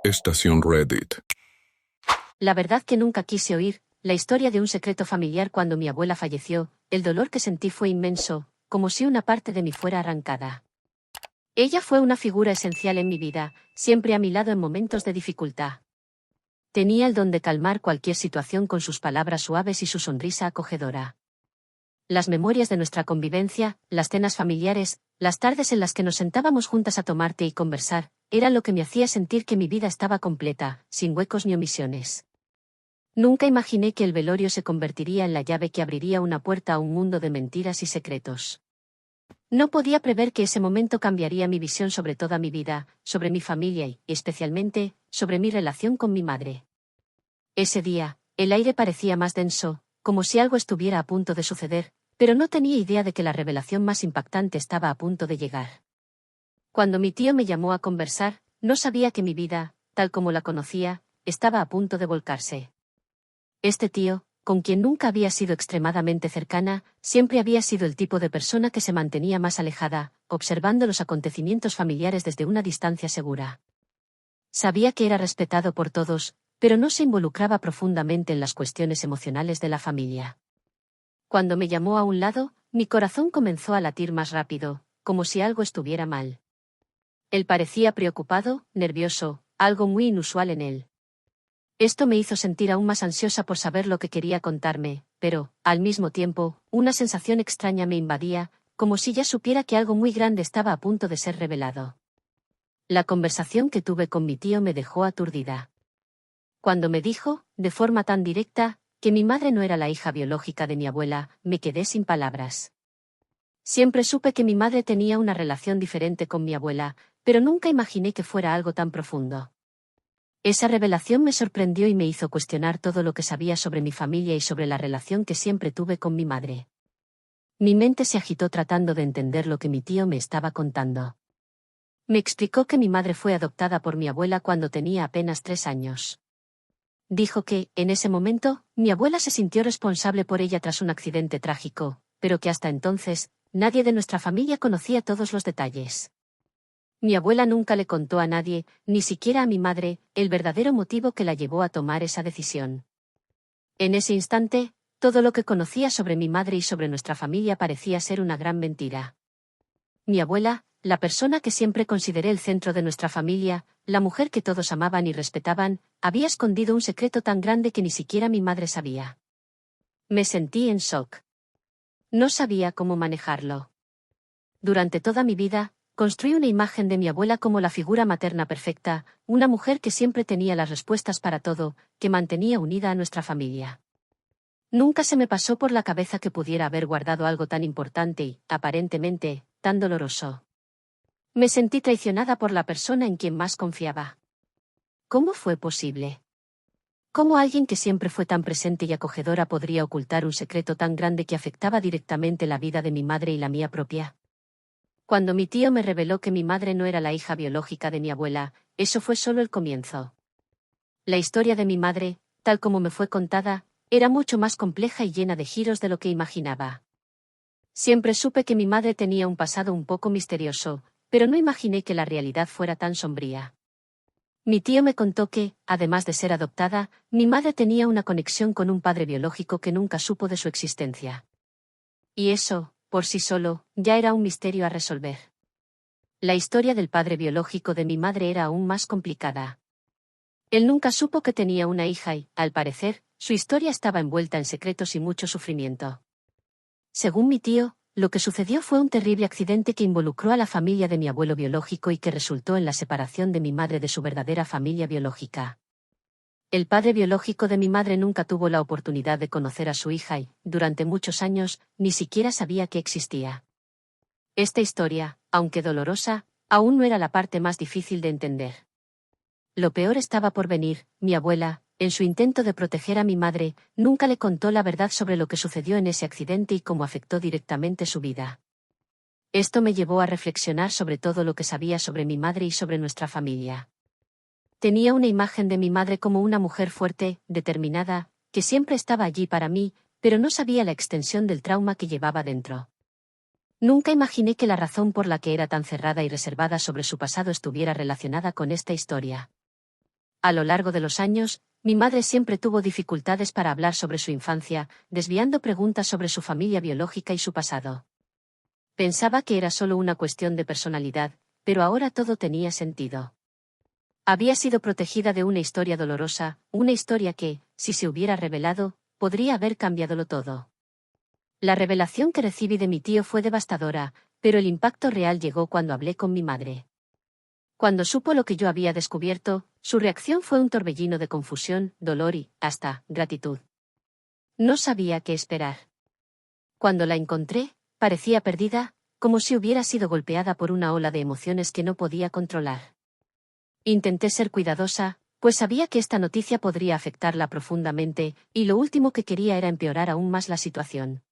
Estación Reddit. La verdad que nunca quise oír la historia de un secreto familiar cuando mi abuela falleció. El dolor que sentí fue inmenso, como si una parte de mí fuera arrancada. Ella fue una figura esencial en mi vida, siempre a mi lado en momentos de dificultad. Tenía el don de calmar cualquier situación con sus palabras suaves y su sonrisa acogedora. Las memorias de nuestra convivencia, las cenas familiares, las tardes en las que nos sentábamos juntas a tomar té y conversar, era lo que me hacía sentir que mi vida estaba completa, sin huecos ni omisiones. Nunca imaginé que el velorio se convertiría en la llave que abriría una puerta a un mundo de mentiras y secretos. No podía prever que ese momento cambiaría mi visión sobre toda mi vida, sobre mi familia y, especialmente, sobre mi relación con mi madre. Ese día, el aire parecía más denso, como si algo estuviera a punto de suceder, pero no tenía idea de que la revelación más impactante estaba a punto de llegar. Cuando mi tío me llamó a conversar, no sabía que mi vida, tal como la conocía, estaba a punto de volcarse. Este tío, con quien nunca había sido extremadamente cercana, siempre había sido el tipo de persona que se mantenía más alejada, observando los acontecimientos familiares desde una distancia segura. Sabía que era respetado por todos, pero no se involucraba profundamente en las cuestiones emocionales de la familia. Cuando me llamó a un lado, mi corazón comenzó a latir más rápido, como si algo estuviera mal. Él parecía preocupado, nervioso, algo muy inusual en él. Esto me hizo sentir aún más ansiosa por saber lo que quería contarme, pero, al mismo tiempo, una sensación extraña me invadía, como si ya supiera que algo muy grande estaba a punto de ser revelado. La conversación que tuve con mi tío me dejó aturdida. Cuando me dijo, de forma tan directa, que mi madre no era la hija biológica de mi abuela, me quedé sin palabras. Siempre supe que mi madre tenía una relación diferente con mi abuela, pero nunca imaginé que fuera algo tan profundo. Esa revelación me sorprendió y me hizo cuestionar todo lo que sabía sobre mi familia y sobre la relación que siempre tuve con mi madre. Mi mente se agitó tratando de entender lo que mi tío me estaba contando. Me explicó que mi madre fue adoptada por mi abuela cuando tenía apenas 3 años. Dijo que, en ese momento, mi abuela se sintió responsable por ella tras un accidente trágico, pero que hasta entonces, nadie de nuestra familia conocía todos los detalles. Mi abuela nunca le contó a nadie, ni siquiera a mi madre, el verdadero motivo que la llevó a tomar esa decisión. En ese instante, todo lo que conocía sobre mi madre y sobre nuestra familia parecía ser una gran mentira. Mi abuela, la persona que siempre consideré el centro de nuestra familia, la mujer que todos amaban y respetaban, había escondido un secreto tan grande que ni siquiera mi madre sabía. Me sentí en shock. No sabía cómo manejarlo. Durante toda mi vida, construí una imagen de mi abuela como la figura materna perfecta, una mujer que siempre tenía las respuestas para todo, que mantenía unida a nuestra familia. Nunca se me pasó por la cabeza que pudiera haber guardado algo tan importante y, aparentemente, tan doloroso. Me sentí traicionada por la persona en quien más confiaba. ¿Cómo fue posible? ¿Cómo alguien que siempre fue tan presente y acogedora podría ocultar un secreto tan grande que afectaba directamente la vida de mi madre y la mía propia? Cuando mi tío me reveló que mi madre no era la hija biológica de mi abuela, eso fue solo el comienzo. La historia de mi madre, tal como me fue contada, era mucho más compleja y llena de giros de lo que imaginaba. Siempre supe que mi madre tenía un pasado un poco misterioso, pero no imaginé que la realidad fuera tan sombría. Mi tío me contó que, además de ser adoptada, mi madre tenía una conexión con un padre biológico que nunca supo de su existencia. Y eso, por sí solo, ya era un misterio a resolver. La historia del padre biológico de mi madre era aún más complicada. Él nunca supo que tenía una hija y, al parecer, su historia estaba envuelta en secretos y mucho sufrimiento. Según mi tío, lo que sucedió fue un terrible accidente que involucró a la familia de mi abuelo biológico y que resultó en la separación de mi madre de su verdadera familia biológica. El padre biológico de mi madre nunca tuvo la oportunidad de conocer a su hija y, durante muchos años, ni siquiera sabía que existía. Esta historia, aunque dolorosa, aún no era la parte más difícil de entender. Lo peor estaba por venir. Mi abuela, en su intento de proteger a mi madre, nunca le contó la verdad sobre lo que sucedió en ese accidente y cómo afectó directamente su vida. Esto me llevó a reflexionar sobre todo lo que sabía sobre mi madre y sobre nuestra familia. Tenía una imagen de mi madre como una mujer fuerte, determinada, que siempre estaba allí para mí, pero no sabía la extensión del trauma que llevaba dentro. Nunca imaginé que la razón por la que era tan cerrada y reservada sobre su pasado estuviera relacionada con esta historia. A lo largo de los años, mi madre siempre tuvo dificultades para hablar sobre su infancia, desviando preguntas sobre su familia biológica y su pasado. Pensaba que era solo una cuestión de personalidad, pero ahora todo tenía sentido. Había sido protegida de una historia dolorosa, una historia que, si se hubiera revelado, podría haber cambiado todo. La revelación que recibí de mi tío fue devastadora, pero el impacto real llegó cuando hablé con mi madre. Cuando supo lo que yo había descubierto, su reacción fue un torbellino de confusión, dolor y, hasta, gratitud. No sabía qué esperar. Cuando la encontré, parecía perdida, como si hubiera sido golpeada por una ola de emociones que no podía controlar. Intenté ser cuidadosa, pues sabía que esta noticia podría afectarla profundamente, y lo último que quería era empeorar aún más la situación.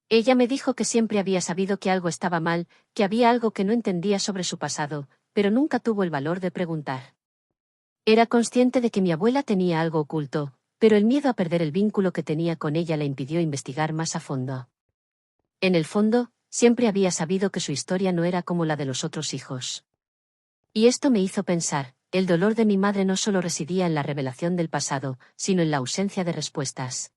Ella me dijo que siempre había sabido que algo estaba mal, que había algo que no entendía sobre su pasado, pero nunca tuvo el valor de preguntar. Era consciente de que mi abuela tenía algo oculto, pero el miedo a perder el vínculo que tenía con ella la impidió investigar más a fondo. En el fondo, siempre había sabido que su historia no era como la de los otros hijos. Y esto me hizo pensar, el dolor de mi madre no solo residía en la revelación del pasado, sino en la ausencia de respuestas.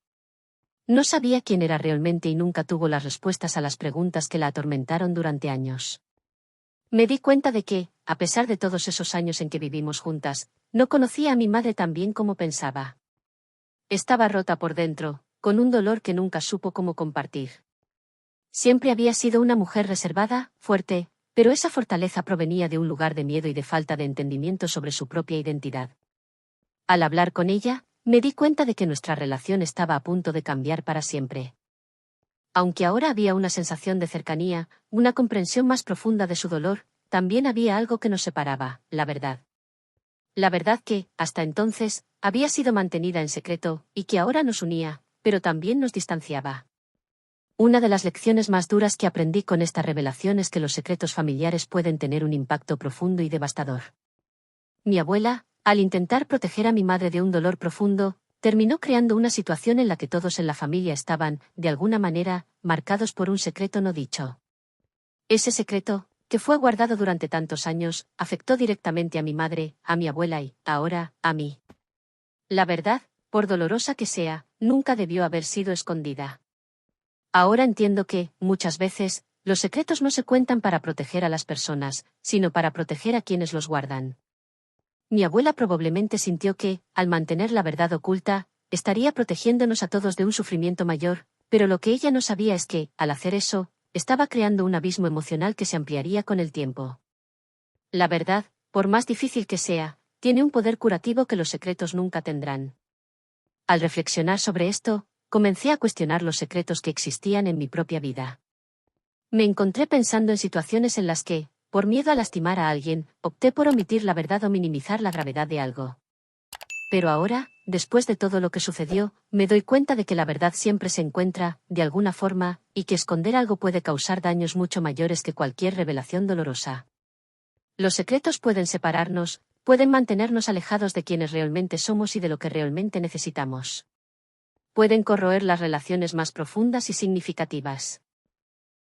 No sabía quién era realmente y nunca tuvo las respuestas a las preguntas que la atormentaron durante años. Me di cuenta de que, a pesar de todos esos años en que vivimos juntas, no conocía a mi madre tan bien como pensaba. Estaba rota por dentro, con un dolor que nunca supo cómo compartir. Siempre había sido una mujer reservada, fuerte, pero esa fortaleza provenía de un lugar de miedo y de falta de entendimiento sobre su propia identidad. Al hablar con ella, me di cuenta de que nuestra relación estaba a punto de cambiar para siempre. Aunque ahora había una sensación de cercanía, una comprensión más profunda de su dolor, también había algo que nos separaba, la verdad. La verdad que, hasta entonces, había sido mantenida en secreto, y que ahora nos unía, pero también nos distanciaba. Una de las lecciones más duras que aprendí con esta revelación es que los secretos familiares pueden tener un impacto profundo y devastador. Mi abuela, al intentar proteger a mi madre de un dolor profundo, terminó creando una situación en la que todos en la familia estaban, de alguna manera, marcados por un secreto no dicho. Ese secreto, que fue guardado durante tantos años, afectó directamente a mi madre, a mi abuela y, ahora, a mí. La verdad, por dolorosa que sea, nunca debió haber sido escondida. Ahora entiendo que, muchas veces, los secretos no se cuentan para proteger a las personas, sino para proteger a quienes los guardan. Mi abuela probablemente sintió que, al mantener la verdad oculta, estaría protegiéndonos a todos de un sufrimiento mayor, pero lo que ella no sabía es que, al hacer eso, estaba creando un abismo emocional que se ampliaría con el tiempo. La verdad, por más difícil que sea, tiene un poder curativo que los secretos nunca tendrán. Al reflexionar sobre esto, comencé a cuestionar los secretos que existían en mi propia vida. Me encontré pensando en situaciones en las que, por miedo a lastimar a alguien, opté por omitir la verdad o minimizar la gravedad de algo. Pero ahora, después de todo lo que sucedió, me doy cuenta de que la verdad siempre se encuentra, de alguna forma, y que esconder algo puede causar daños mucho mayores que cualquier revelación dolorosa. Los secretos pueden separarnos, pueden mantenernos alejados de quienes realmente somos y de lo que realmente necesitamos. Pueden corroer las relaciones más profundas y significativas.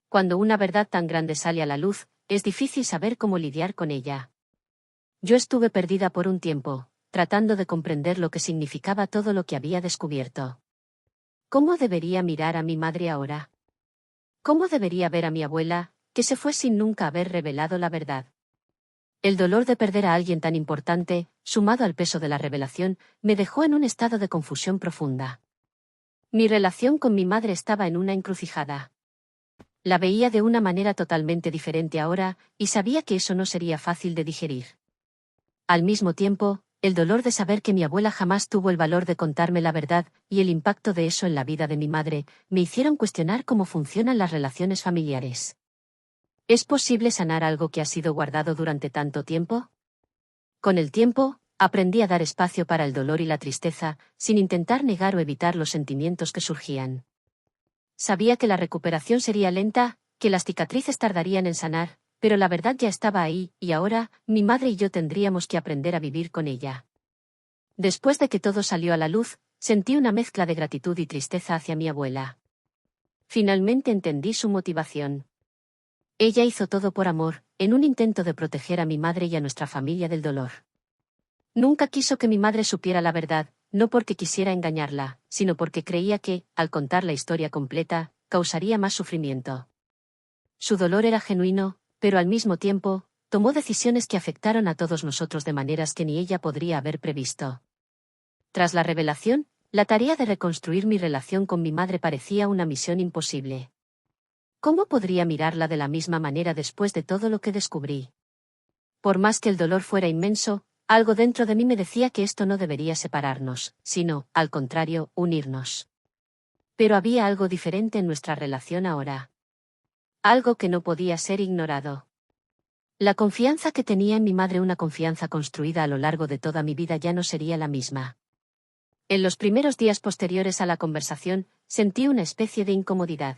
Cuando una verdad tan grande sale a la luz, es difícil saber cómo lidiar con ella. Yo estuve perdida por un tiempo, tratando de comprender lo que significaba todo lo que había descubierto. ¿Cómo debería mirar a mi madre ahora? ¿Cómo debería ver a mi abuela, que se fue sin nunca haber revelado la verdad? El dolor de perder a alguien tan importante, sumado al peso de la revelación, me dejó en un estado de confusión profunda. Mi relación con mi madre estaba en una encrucijada. La veía de una manera totalmente diferente ahora, y sabía que eso no sería fácil de digerir. Al mismo tiempo, el dolor de saber que mi abuela jamás tuvo el valor de contarme la verdad, y el impacto de eso en la vida de mi madre, me hicieron cuestionar cómo funcionan las relaciones familiares. ¿Es posible sanar algo que ha sido guardado durante tanto tiempo? Con el tiempo, aprendí a dar espacio para el dolor y la tristeza, sin intentar negar o evitar los sentimientos que surgían. Sabía que la recuperación sería lenta, que las cicatrices tardarían en sanar, pero la verdad ya estaba ahí, y ahora, mi madre y yo tendríamos que aprender a vivir con ella. Después de que todo salió a la luz, sentí una mezcla de gratitud y tristeza hacia mi abuela. Finalmente entendí su motivación. Ella hizo todo por amor, en un intento de proteger a mi madre y a nuestra familia del dolor. Nunca quiso que mi madre supiera la verdad, no porque quisiera engañarla, sino porque creía que, al contar la historia completa, causaría más sufrimiento. Su dolor era genuino, pero al mismo tiempo, tomó decisiones que afectaron a todos nosotros de maneras que ni ella podría haber previsto. Tras la revelación, la tarea de reconstruir mi relación con mi madre parecía una misión imposible. ¿Cómo podría mirarla de la misma manera después de todo lo que descubrí? Por más que el dolor fuera inmenso, algo dentro de mí me decía que esto no debería separarnos, sino, al contrario, unirnos. Pero había algo diferente en nuestra relación ahora. Algo que no podía ser ignorado. La confianza que tenía en mi madre, una confianza construida a lo largo de toda mi vida, ya no sería la misma. En los primeros días posteriores a la conversación, sentí una especie de incomodidad.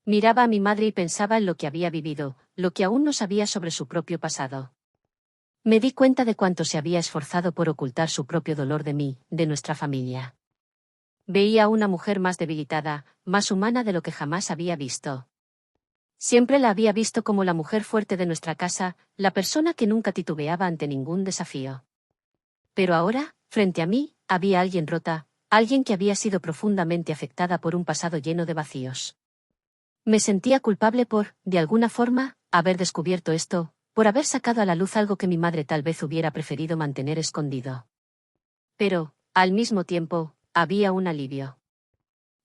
Miraba a mi madre y pensaba en lo que había vivido, lo que aún no sabía sobre su propio pasado. Me di cuenta de cuánto se había esforzado por ocultar su propio dolor de mí, de nuestra familia. Veía a una mujer más debilitada, más humana de lo que jamás había visto. Siempre la había visto como la mujer fuerte de nuestra casa, la persona que nunca titubeaba ante ningún desafío. Pero ahora, frente a mí, había alguien rota, alguien que había sido profundamente afectada por un pasado lleno de vacíos. Me sentía culpable por, de alguna forma, haber descubierto esto, por haber sacado a la luz algo que mi madre tal vez hubiera preferido mantener escondido. Pero, al mismo tiempo, había un alivio.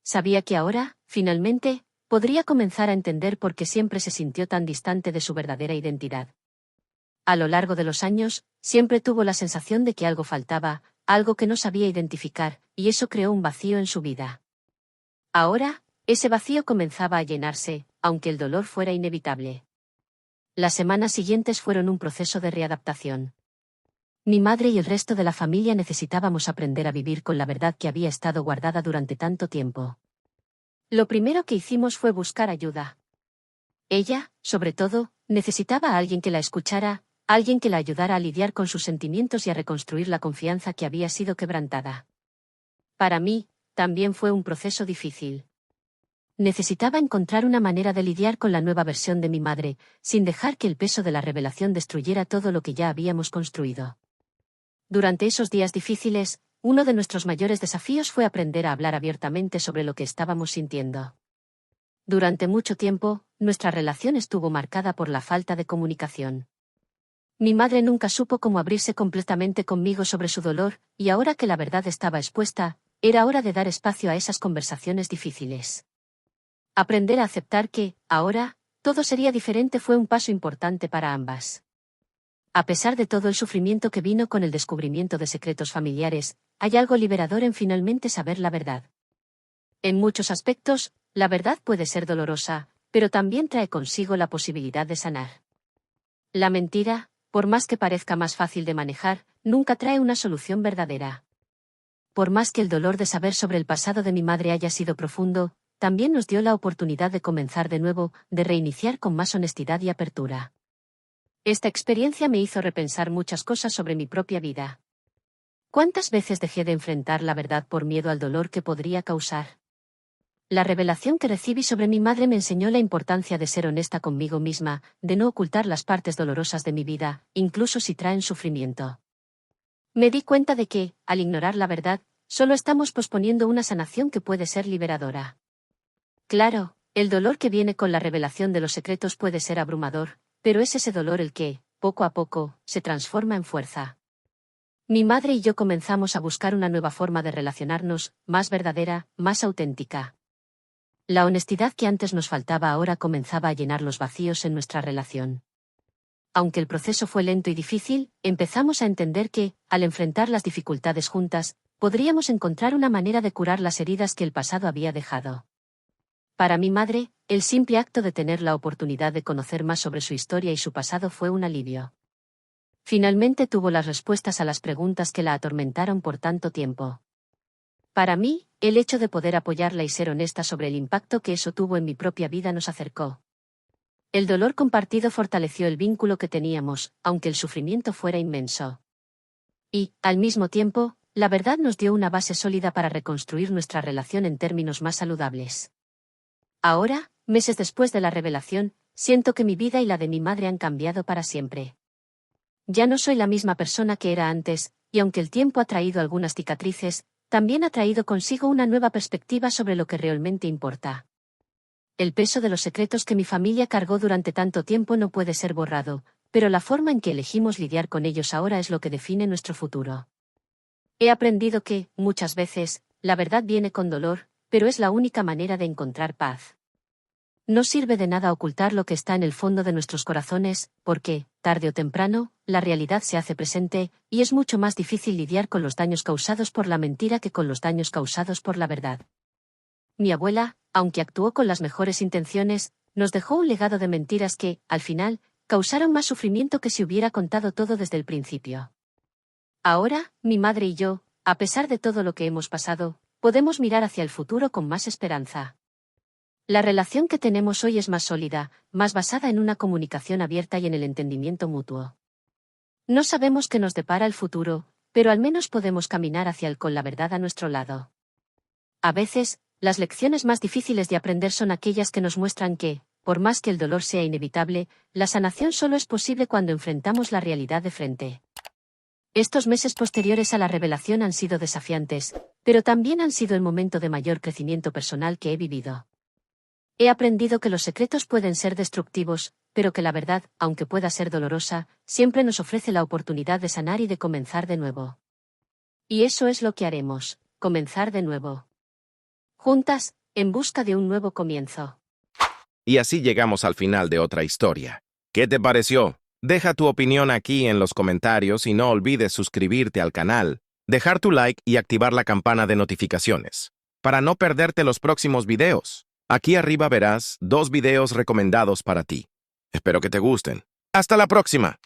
Sabía que ahora, finalmente, podría comenzar a entender por qué siempre se sintió tan distante de su verdadera identidad. A lo largo de los años, siempre tuvo la sensación de que algo faltaba, algo que no sabía identificar, y eso creó un vacío en su vida. Ahora, ese vacío comenzaba a llenarse, aunque el dolor fuera inevitable. Las semanas siguientes fueron un proceso de readaptación. Mi madre y el resto de la familia necesitábamos aprender a vivir con la verdad que había estado guardada durante tanto tiempo. Lo primero que hicimos fue buscar ayuda. Ella, sobre todo, necesitaba a alguien que la escuchara, alguien que la ayudara a lidiar con sus sentimientos y a reconstruir la confianza que había sido quebrantada. Para mí, también fue un proceso difícil. Necesitaba encontrar una manera de lidiar con la nueva versión de mi madre, sin dejar que el peso de la revelación destruyera todo lo que ya habíamos construido. Durante esos días difíciles, uno de nuestros mayores desafíos fue aprender a hablar abiertamente sobre lo que estábamos sintiendo. Durante mucho tiempo, nuestra relación estuvo marcada por la falta de comunicación. Mi madre nunca supo cómo abrirse completamente conmigo sobre su dolor, y ahora que la verdad estaba expuesta, era hora de dar espacio a esas conversaciones difíciles. Aprender a aceptar que, ahora, todo sería diferente fue un paso importante para ambas. A pesar de todo el sufrimiento que vino con el descubrimiento de secretos familiares, hay algo liberador en finalmente saber la verdad. En muchos aspectos, la verdad puede ser dolorosa, pero también trae consigo la posibilidad de sanar. La mentira, por más que parezca más fácil de manejar, nunca trae una solución verdadera. Por más que el dolor de saber sobre el pasado de mi madre haya sido profundo, también nos dio la oportunidad de comenzar de nuevo, de reiniciar con más honestidad y apertura. Esta experiencia me hizo repensar muchas cosas sobre mi propia vida. ¿Cuántas veces dejé de enfrentar la verdad por miedo al dolor que podría causar? La revelación que recibí sobre mi madre me enseñó la importancia de ser honesta conmigo misma, de no ocultar las partes dolorosas de mi vida, incluso si traen sufrimiento. Me di cuenta de que, al ignorar la verdad, solo estamos posponiendo una sanación que puede ser liberadora. Claro, el dolor que viene con la revelación de los secretos puede ser abrumador, pero es ese dolor el que, poco a poco, se transforma en fuerza. Mi madre y yo comenzamos a buscar una nueva forma de relacionarnos, más verdadera, más auténtica. La honestidad que antes nos faltaba ahora comenzaba a llenar los vacíos en nuestra relación. Aunque el proceso fue lento y difícil, empezamos a entender que, al enfrentar las dificultades juntas, podríamos encontrar una manera de curar las heridas que el pasado había dejado. Para mi madre, el simple acto de tener la oportunidad de conocer más sobre su historia y su pasado fue un alivio. Finalmente tuvo las respuestas a las preguntas que la atormentaron por tanto tiempo. Para mí, el hecho de poder apoyarla y ser honesta sobre el impacto que eso tuvo en mi propia vida nos acercó. El dolor compartido fortaleció el vínculo que teníamos, aunque el sufrimiento fuera inmenso. Y, al mismo tiempo, la verdad nos dio una base sólida para reconstruir nuestra relación en términos más saludables. Ahora, meses después de la revelación, siento que mi vida y la de mi madre han cambiado para siempre. Ya no soy la misma persona que era antes, y aunque el tiempo ha traído algunas cicatrices, también ha traído consigo una nueva perspectiva sobre lo que realmente importa. El peso de los secretos que mi familia cargó durante tanto tiempo no puede ser borrado, pero la forma en que elegimos lidiar con ellos ahora es lo que define nuestro futuro. He aprendido que, muchas veces, la verdad viene con dolor, pero es la única manera de encontrar paz. No sirve de nada ocultar lo que está en el fondo de nuestros corazones, porque, tarde o temprano, la realidad se hace presente, y es mucho más difícil lidiar con los daños causados por la mentira que con los daños causados por la verdad. Mi abuela, aunque actuó con las mejores intenciones, nos dejó un legado de mentiras que, al final, causaron más sufrimiento que si hubiera contado todo desde el principio. Ahora, mi madre y yo, a pesar de todo lo que hemos pasado, podemos mirar hacia el futuro con más esperanza. La relación que tenemos hoy es más sólida, más basada en una comunicación abierta y en el entendimiento mutuo. No sabemos qué nos depara el futuro, pero al menos podemos caminar hacia él con la verdad a nuestro lado. A veces, las lecciones más difíciles de aprender son aquellas que nos muestran que, por más que el dolor sea inevitable, la sanación solo es posible cuando enfrentamos la realidad de frente. Estos meses posteriores a la revelación han sido desafiantes, pero también han sido el momento de mayor crecimiento personal que he vivido. He aprendido que los secretos pueden ser destructivos, pero que la verdad, aunque pueda ser dolorosa, siempre nos ofrece la oportunidad de sanar y de comenzar de nuevo. Y eso es lo que haremos, comenzar de nuevo. Juntas, en busca de un nuevo comienzo. Y así llegamos al final de otra historia. ¿Qué te pareció? Deja tu opinión aquí en los comentarios y no olvides suscribirte al canal, dejar tu like y activar la campana de notificaciones, para no perderte los próximos videos. Aquí arriba verás 2 videos recomendados para ti. Espero que te gusten. ¡Hasta la próxima!